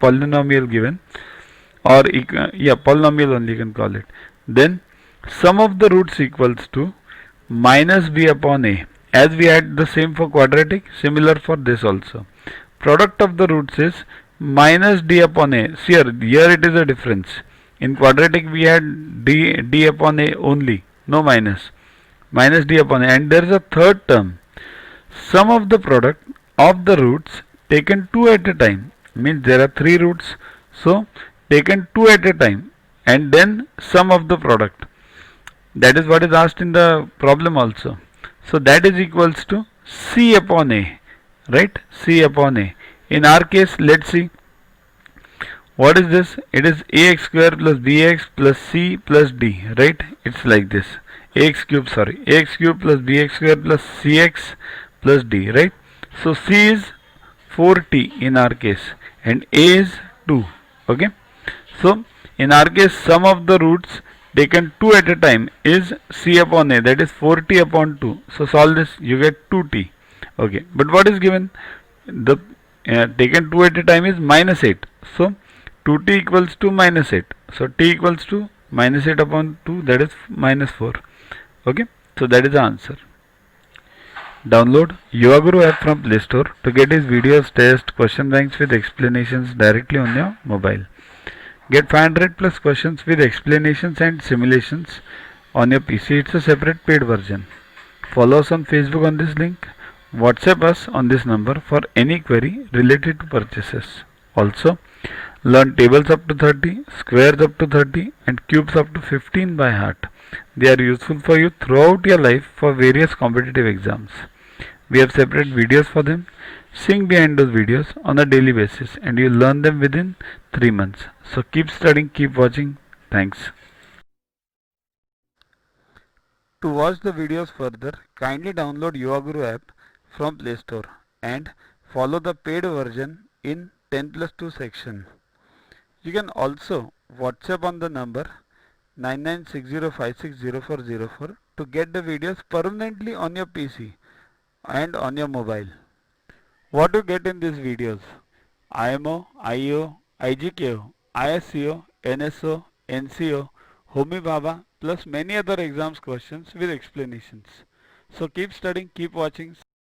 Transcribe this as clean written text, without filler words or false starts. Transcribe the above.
polynomial given, or polynomial only you can call it. Then sum of the roots equals to minus b upon a. As we had the same for quadratic, similar for this also. Product of the roots is minus d upon a. See here it is a difference. In quadratic we had d upon a only, no minus. Minus d upon a, and there is a third term. Sum of the product of the roots taken 2 at a time, means there are 3 roots, so taken 2 at a time, and then sum of the product. That is what is asked in the problem also. So that is equals to c upon a, right? C upon a. In our case, let's see. What is this? It is ax square plus bx plus c plus d, right? It's like this. Ax cube plus bx square plus cx plus d, right? So c is 4t in our case and a is 2. Okay. So in our case, sum of the roots taken 2 at a time is c upon a, that is 4t upon 2. So solve this, you get 2t. Okay. But what is given? The taken 2 at a time is minus 8. So 2t equals to minus 8. So t equals to minus 8 upon 2, that is minus 4. Okay. So that is the answer. Download Yogaguru app from Play Store to get his videos, tests, question banks with explanations directly on your mobile. Get 500 plus questions with explanations and simulations on your PC. It's a separate paid version. Follow us on Facebook on this link. WhatsApp us on this number for any query related to purchases. Also, learn tables up to 30, squares up to 30 and cubes up to 15 by heart. They are useful for you throughout your life for various competitive exams. We have separate videos for them. Sing behind those videos on a daily basis and you learn them within 3 months. So keep studying, keep watching. Thanks. To watch the videos further, kindly download Yogaguru app from Play Store and follow the paid version in 10+2 section. You can also WhatsApp on the number 9960560404 to get the videos permanently on your PC and on your mobile. What you get in these videos? IMO, IO, IGKO, ISCO, NSO, NCO, Homi Bhabha plus many other exams questions with explanations. So keep studying, keep watching.